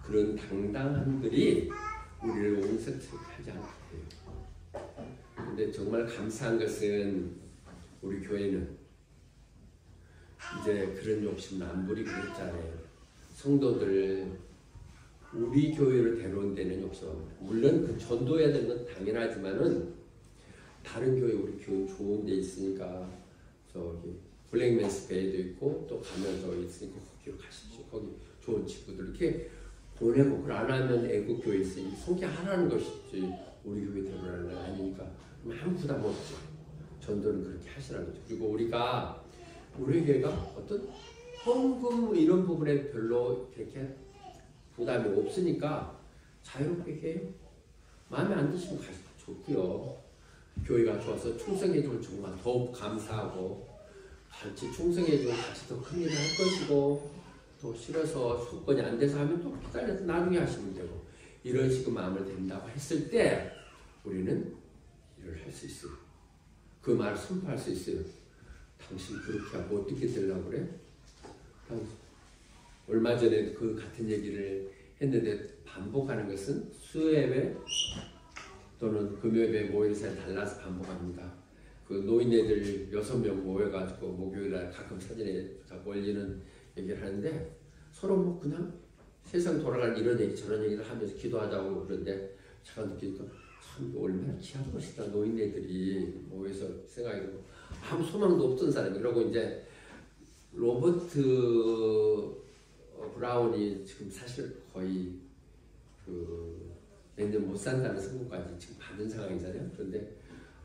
그런 당당함들이 우리를 옹색하지 않게 해요. 근데 정말 감사한 것은 우리 교회는 이제 그런 욕심은 안 부리고 있잖아요. 성도들 우리 교회를 데려온 데는 욕심합니다. 물론 그 전도해야 되는 건 당연하지만은 다른 교회 우리 교회 좋은 데 있으니까 저기 블랙맨스 베이도 있고 또 가면 저 있으니까 거기로 가십시오. 거기 좋은 친구들 이렇게 보내고 그걸 안 하면 애국 교회 있으니 소개하라는 것이지 우리 교회 데려오라는 건 아니니까 아무 부담 없죠. 전도는 그렇게 하시라는 거죠. 그리고 우리가 우리 교회가 어떤 헌금 이런 부분에 별로 그렇게 부담이 없으니까 자유롭게 해요. 마음에 안 드시면 가시면 좋고요. 교회가 좋아서 충성해주면 정말 더욱 감사하고 같이 충성해주면 같이 더 큰 일을 할 것이고 또 싫어서 조건이 안 돼서 하면 또 기다려서 나중에 하시면 되고 이런 식으로 마음을 댄다고 했을 때 우리는 일을 할 수 있어요. 그 말을 선포할 수 있어요. 당신 그렇게 하고 어떻게 되려고 그래? 얼마 전에 그 같은 얘기를 했는데 반복하는 것은 수요예배 또는 금요예배 모일사에 달라서 반복합니다. 그 노인네들 6명 모여가지고 목요일날 가끔 사진에 자꾸 올리는 얘기를 하는데 서로 뭐 그냥 세상 돌아가는 이런 얘기 저런 얘기를 하면서 기도하자고 그러는데 제가 느끼니까 참 얼마나 귀한 것이다. 노인네들이 모여서 생각해보고 아무 소망도 없던 사람이 그러고 이제 로버트 브라운이 지금 사실 거의 몇 년 못 산다는 선고까지 지금 받은 상황이잖아요. 그런데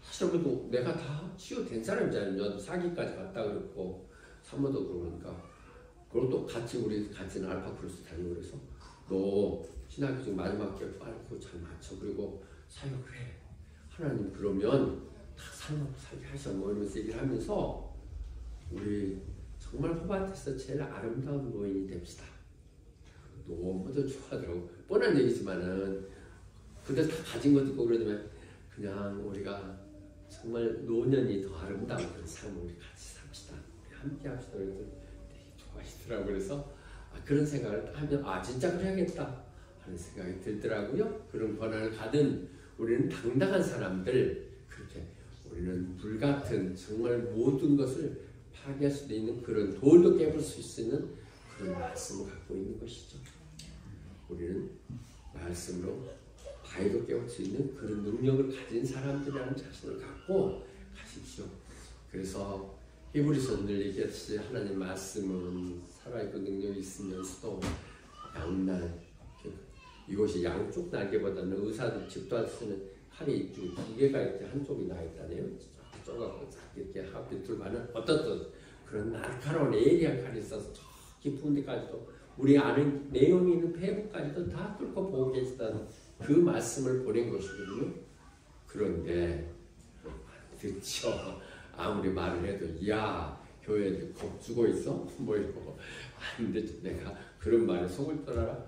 사실 그래도 내가 다 치유된 사람이잖아요. 저도 사기까지 갔다 그랬고 사모도 그러니까 그리고 또 같이 우리 같이는 알파 크루스 다니고 그래서 너 신학교 지금 마지막 기회 빨리 그거 잘 맞춰 그리고 사역을 해. 하나님 그러면 다 살게 하셔 뭐 이러면서 얘기를 하면서 우리 정말 호반에서 제일 아름다운 노인이 됩시다. 너무도 좋아하더라고. 뻔한 얘기지만은 근데 다 가진 것도 있고 그러면 그냥 우리가 정말 노년이 더 아름다운 그런 삶을 우리 같이 삽시다. 우리 함께 합시다. 그래서 되게 좋아하시더라고요. 그래서 그런 생각을 하면 진짜 그래야겠다 하는 생각이 들더라고요. 그런 권한을 가진 우리는 당당한 사람들, 그렇게 우리는 불같은 정말 모든 것을 파괴할 수도 있는 그런 돌도 깨볼 수 있는 그런 말씀을 갖고 있는 것이죠. 우리는 말씀으로 바위도 깨울 수 있는 그런 능력을 가진 사람들이라는 자신을 갖고 가십시오. 그래서 히브리서 늘 얘기했듯이 하나님 말씀은 살아있고 능력이 있으면서도 양날, 이것이 양쪽 날개보다는 의사들 집도할 수 있는 칼이 두 개가 이렇게 한쪽이 나 있다네요. 쪼가고 이렇게 밑으로 가는 어떤 그런 날카로운 예리한 칼이 있어서 저 깊은 데까지도 우리 아는 내용이 있는 폐부까지도 다 뚫고 보고 계시다는 그 말씀을 보낸 것이거든요. 그런데 듣죠. 아무리 말을 해도 야 교회에 겁 주고 있어? 뭐 이러고 근데 내가 그런 말에 속을 떠나라.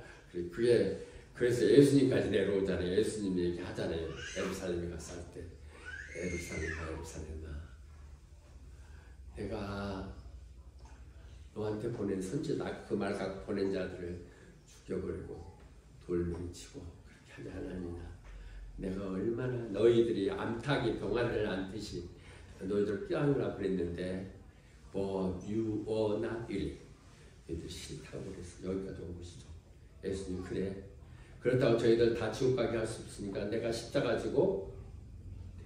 그래서 예수님까지 내려오잖아요. 예수님 얘기하잖아요. 예루살렘에 갔을 때 예루살렘아 내가 너한테 보낸 선지자 그 말 갖고 보낸 자들을 죽여버리고 돌명치고 그렇게 하지 않았느냐. 내가 얼마나 너희들이 암탉이 병아리를 안듯이 너희들 껴안으라 그랬는데 you are not ill. 너희들 싫다고 그랬어. 여기까지 온 것이죠. 예수님 그래. 그렇다고 저희들 다 지옥 가게 할 수 없으니까 내가 십자가 지고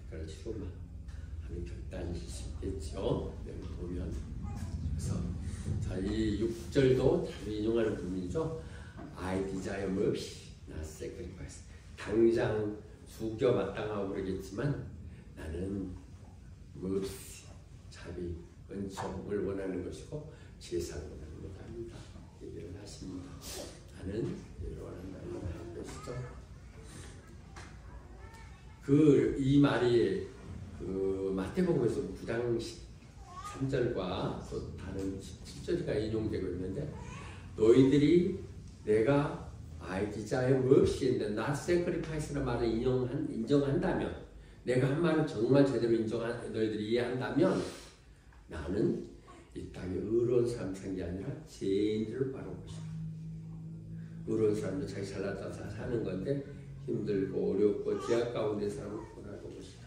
대가를 치고만 하는 결단이실 수 있겠죠. 여기 보면 그래서 자, 이 6절도 자주 인용하는 부분이죠. I desire mercy, not sacrifice. 당장 죽여 마땅하고 그러겠지만 나는 mercy, 자비, 은총을 원하는 것이고 제사를 원하는 것 아니다. 얘기를 하십니다. 나는 이를 원한다는 하는 것이죠. 이 말이 마태복음에서 9장 3절과 또 다른 17절가 인용되고 있는데 너희들이 내가 I desire mercy and not sacrifice라는 말을 인정한다면 내가 한 말을 정말 제대로 너희들이 이해한다면 나는 이 땅에 의로운 사람 산 게 아니라 죄인들을 바라볼 것이다. 의로운 사람도 자기 잘났다 사는 건데 힘들고 어렵고 제약 가운데 사람을 구원할 것이다.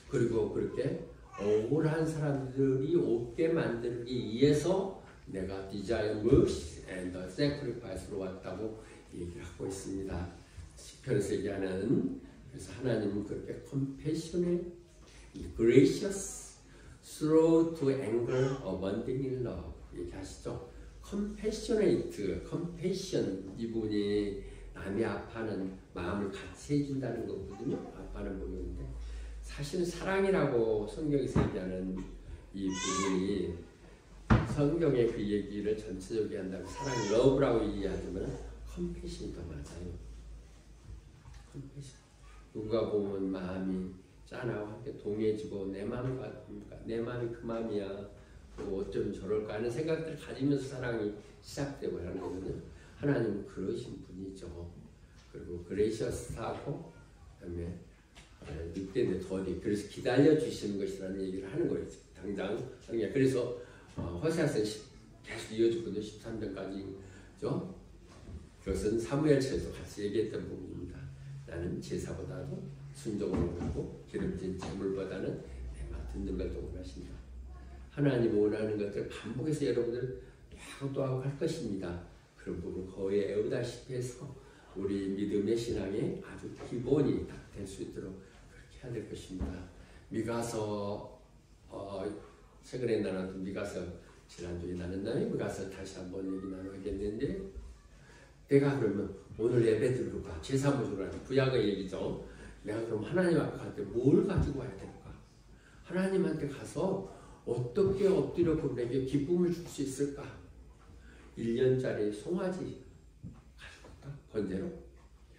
그리고 그렇게 억울한 사람들이 없게 만들기 위해서 내가 desire mercy and sacrifice로 왔다고 얘기를 하고 있습니다. 시편에서 얘기하는 그래서 하나님은 그렇게 compassionate, gracious, slow to anger, abounding in love 얘기하시죠. compassion 이 부분이 남이 아파하는 마음을 같이 해준다는 거거든요. 아파하는 부분인데 사실은 사랑이라고 성경에서 얘기하는 이 부분이 성경의 그 얘기를 전체적으로 한다면 사랑이 러브라고 이해하지만 컴패션이 더 맞아요. 컴패션. 누가 보면 마음이 짠하고 함께 동해지고 내 마음이 그 마음이야. 어쩌면 저럴까 하는 생각들을 가지면서 사랑이 시작되고 하는 거거든요. 하나님은 그러신 분이죠. 그리고 그레이셔스하고 그다음에 늑대는 더디 그래서 기다려 주시는 것이라는 얘기를 하는 거예요. 당장 그래서 호세아서 계속 이어졌거든요. 13장까지죠. 그것은 사무엘서에서 같이 얘기했던 부분입니다. 나는 제사보다도 순종을 원하고 기름진 제물보다는 내 말 듣는 걸 더 원하신다. 하나님 원하는 것들 반복해서 여러분들 또 하고 할 것입니다. 그런 부분 거의 애우다시피 해서 우리 믿음의 신앙의 아주 기본이 딱 될 수 있도록 그렇게 해야 될 것입니다. 미가서 최근에 나눴던 미가서 지난주에 나눴나요? 미가서 다시 한번 얘기 나누겠는데 내가 그러면 오늘 예배 드리러 가 제사모주로 하는 구약의 얘기죠. 내가 그럼 하나님 앞에 갈 때 뭘 가지고 와야 될까? 하나님한테 가서 어떻게 엎드려 그분에게 기쁨을 줄 수 있을까? 1년짜리 송아지 가지고 올까? 번제로?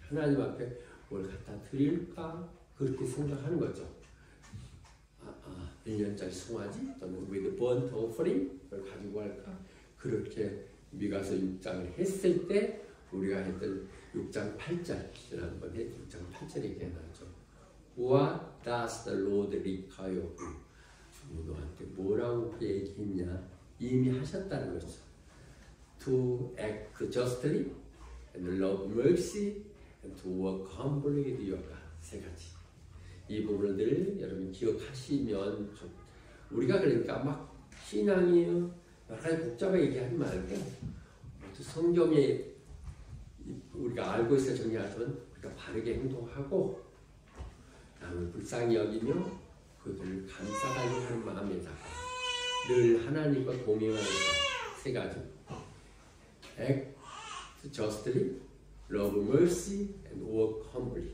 하나님 앞에 뭘 갖다 드릴까? 그렇게 생각하는 거죠. 1년짜리 송아지 또는 with burnt offering 을 가지고 갈까? 그렇게 미가서 6장을 했을 때 우리가 했던 6장 8절 지난번에 6장 8절에 얘기해 나왔죠. What does the Lord require? 너한테 뭐라고 얘기했냐? 이미 하셨다는 거죠. To act justly and love mercy and to work humbly with your God. 세 가지. 이 부분을 늘 여러분 기억하시면 좀 우리가 그러니까 막 신앙이요 여러 가지 복잡하게 얘기하지 말고 성경에 우리가 알고 있어 정리하면 우리가 바르게 행동하고 다음에 불쌍히 여기며 그들을 감싸가려 하는 마음에다가 늘 하나님과 동행하는 것 세 가지. Act justly, love mercy, and work humbly.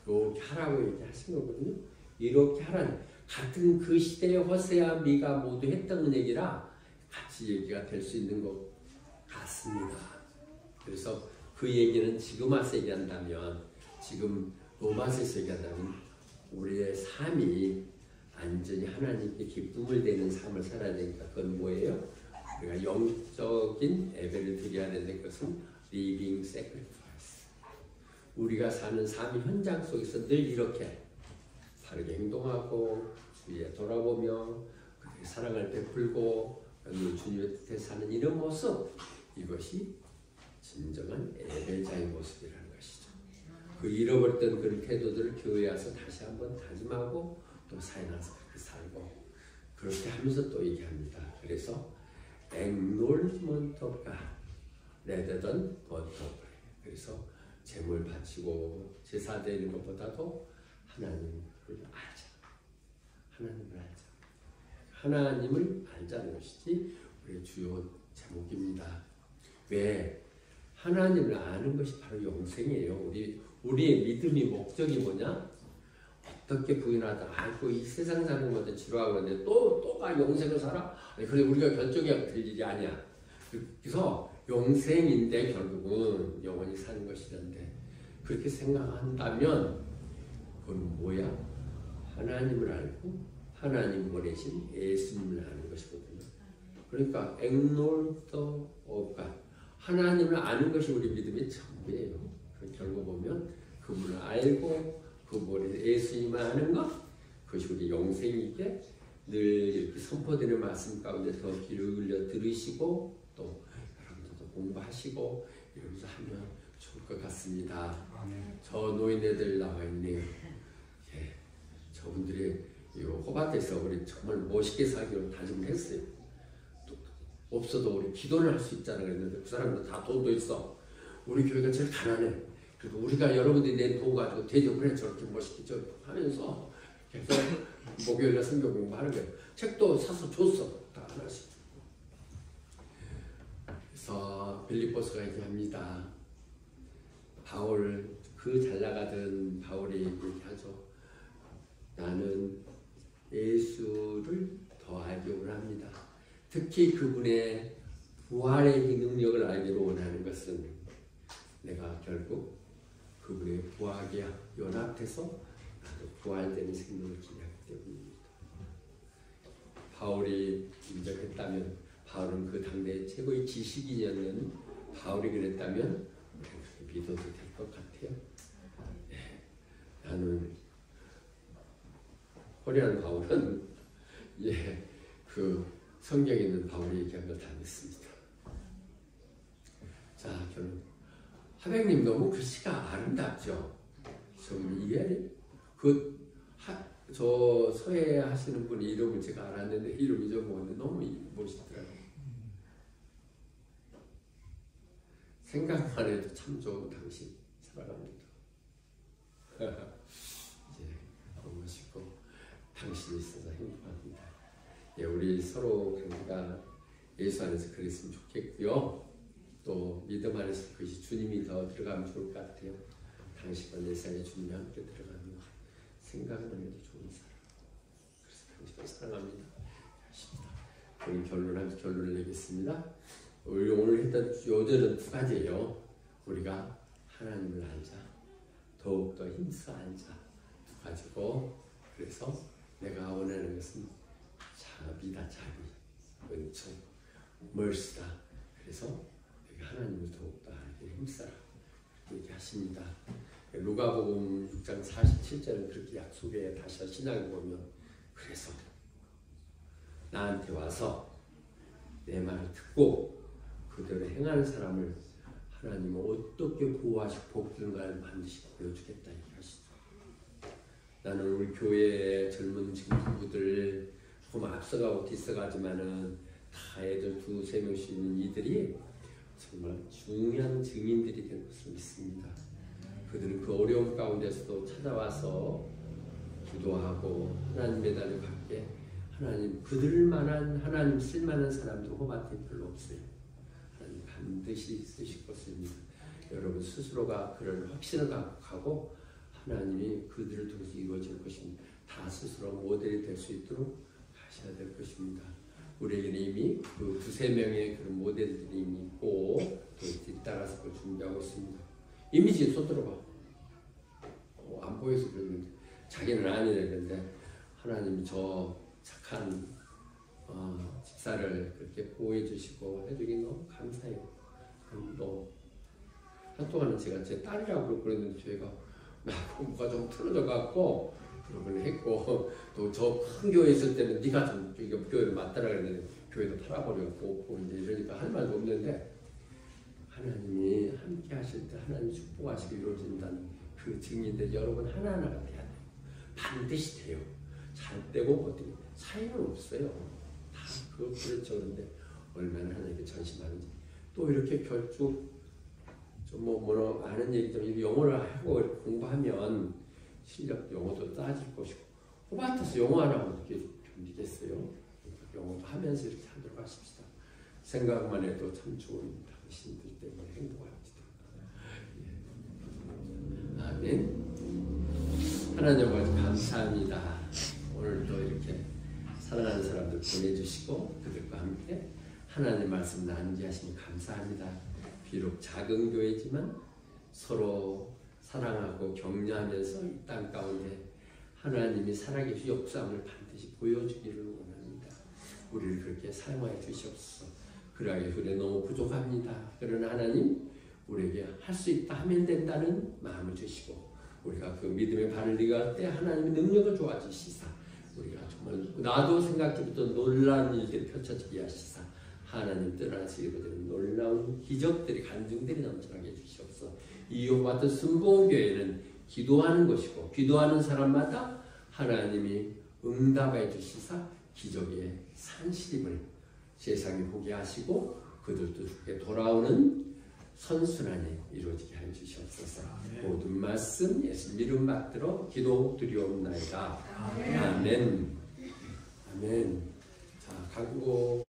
이렇게 하라고 얘기하신 거거든요. 이렇게 하라는 같은 그 시대의 호세아 미가 모두 했던 얘기라 같이 얘기가 될 수 있는 것 같습니다. 그래서 그 얘기는 지금 와서 얘기한다면 지금 로마서에서 얘기한다면 우리의 삶이 완전히 하나님께 기쁨을 내는 삶을 살아야 되니까 그건 뭐예요? 우리가 영적인 예배를 드려야 되는 것은 living sacrifice. 우리가 사는 삶의 현장 속에서 늘 이렇게 바르게 행동하고 주위에 돌아보며 그들의 사랑을 베풀고 주님의 뜻에 사는 이런 모습, 이것이 진정한 예배자의 모습이라는 것이죠. 그 잃어버렸던 그런 태도들을 교회에 와서 다시 한번 다짐하고 또 사회 나서 그렇게 살고 그렇게 하면서 또 얘기합니다. 그래서 acknowledgement of God rather than burnt offering. 그래서 제물 바치고 제사 드리는 것보다도 하나님을 알자. 하나님을 알자. 하나님을 알자는 것이지 우리의 주요 제목입니다. 왜? 하나님을 아는 것이 바로 영생이에요. 우리의 믿음이 목적이 뭐냐? 어떻게 부인하다 아이고 이 세상 사는 것도 지루하고 있는데 또가 영생을 살아? 아니, 그래 우리가 결정해야 될 일이 아니야. 그래서 영생인데 결국은 영원히 사는 것이던데 그렇게 생각한다면 그건 뭐야? 하나님을 알고 하나님 보내신 예수님을 아는 것이거든요. 그러니까 acknowledge of God. 하나님을 아는 것이 우리 믿음의 전부예요. 결국 보면 그분을 알고 그분의 예수님을 아는 것, 그것이 우리 영생이게 늘 이렇게 선포되는 말씀 가운데 더 귀를 울려 들으시고 또 여러분들도 공부하시고 이러면서 하면 좋을 것 같습니다. 저 노인네들 나와 있네요. 예, 저분들이 이 호밭에서 우리 정말 멋있게 살기로 다짐을 했어요. 없어도 우리 기도를 할 수 있잖아 그랬는데 그 사람들 다 돈도 있어. 우리 교회가 제일 가난해. 그리고 우리가 여러분들이 낸 돈 가지고 대접을 해 저렇게 멋있게 하면서 계속 목요일날 성경 공부하는 거예요. 책도 사서 줬어. 다 하나씩. 그래서 빌립보서가 얘기합니다. 바울 그 잘 나가던 바울이 얘기하죠. 나는 예수를 더 알기 원합니다. 특히 그분의 부활의 능력을 알기로 원하는 것은 내가 결국 그분의 부활에 연합해서 나도 부활되는 생명을 기대하기 때문입니다. 바울이 인정했다면 바울은 그 당대 최고의 지식인이었는 바울이 그랬다면 그렇게 믿어도 될 것 같아요. 네. 나는 호리한 바울은 그 성경에 있는 바울이 얘기한 걸 다 믿습니다. 자, 결론. 하백님 너무 글씨가 아름답죠? 좀 이해해? 저 서예 하시는 분이 이름을 제가 알았는데 이름 잊어먹었는데 너무 멋있더라고요. 생각만 해도 참 좋은 당신 사랑합니다. 이제 너무 멋있고 당신이 있어서 행복합니다. 예, 우리 서로 관계가 예수 안에서 그랬으면 좋겠고요. 또 믿음 안에서 그것이 주님이 더 들어가면 좋을 것 같아요. 당신과 내 사이에 주님이 함께 들어가면 생각만 해도 좋은 사람. 그래서 당신을 사랑합니다. 우리 결론하면서 결론을 내겠습니다. 우리 오늘 했던 요절은 두 가지예요. 우리가 하나님을 알자. 더욱더 힘써 알자. 두 가지고 그래서 내가 원하는 것은 자비다. 자비. 은총. 멀스다. 그래서 하나님을 더욱더 알게 힘써라. 그렇게 얘기하십니다. 누가복음 6장 47절은 그렇게 약속에 다시 신약에 보면 그래서 나한테 와서 내 말을 듣고 그대로 행하는 사람을 하나님은 어떻게 보호하시고 복주는가를 반드시 보여주겠다 얘기하시죠. 나는 우리 교회의 젊은 친구들 조금 앞서가고 뒤서가지만은 다 애들 2-3명씩 있는 이들이 정말 중요한 증인들이 될 것을 믿습니다. 그들은 그 어려움 가운데서도 찾아와서 기도하고 하나님 매달려 갖게 하나님 그들만한 하나님 쓸만한 사람도 호밭에 별로 없어요. 하나님 반드시 쓰실 것입니다. 여러분 스스로가 그런 확신을 갖고 가고 하나님이 그들을 통해서 이루어질 것입니다. 다 스스로 모델이 될 수 있도록 하셔야 될 것입니다. 우리에게는 이미 그 2-3명의 그런 모델들이 이미 있고 또 뒤따라서 그걸 준비하고 있습니다. 이미지 손 들어봐. 안 보여서 그러는데 자기는 아니랬는데 하나님이 저 착한 집사를 그렇게 보호해 주시고 해주기 너무 감사해요. 또 한동안은 제가 제 딸이라고 그랬는데 제가 공부가 좀 틀어져 갖고 그러긴 했고 또 저 큰 교회 있을 때는 네가 좀 옆 교회를 맡더라 그랬는데 교회도 팔아버렸고 이제 이러니까 할 말도 없는데 하나님이 함께 하실 때 하나님 축복하시고 이루어진다는 그 증인들 여러분 하나하나가 돼야 돼요. 반드시 돼요. 잘 되고 어떻게 차이는 없어요. 다 그렇죠. 그런데 얼마나 하나님께 전심하는지 또 이렇게 결국 좀 뭐라 아는 얘기 좀 영어를 하고 공부하면 실력 영어도 따질 것이고 호밭에서 영어 안 하고 어떻게 견디겠어요? 영어도 하면서 이렇게 하도록 하십시다. 생각만 해도 참 좋은 당신들 때문에 행복합니다. 예. 아멘. 하나님 아버지 감사합니다. 오늘도 이렇게 사랑하는 사람들 보내주시고 그들과 함께 하나님 말씀 나누게 하시니 감사합니다. 비록 작은 교회지만 서로 사랑하고 격려하면서 이 땅 가운데 하나님이 살아계신 역사함을 반드시 보여주기를 원합니다. 우리를 그렇게 사용하여 주시옵소서. 그러하게 우리 너무 부족합니다. 그러나 하나님 우리에게 할 수 있다 하면 된다는 마음을 주시고 우리가 그 믿음의 발을 디갈 때 하나님의 능력을 주시사 우리가 정말 나도 생각지 못한 놀라운 일들이 펼쳐지게 하시사 하나님 뜻하시 이루어지는 놀라운 기적들이 간증들이 넘쳐나게 해주시옵소서. 이와 같은 순복음교회는 기도하는 것이고 기도하는 사람마다 하나님이 응답해 주시사 기적의 산실임을 세상에 보게 하시고 그들도 주께 돌아오는 선순환이 이루어지게 해 주시옵소서. 모든 말씀 예수 이름 받들어 기도드리옵나이다. 아멘. 아멘. 자, 가고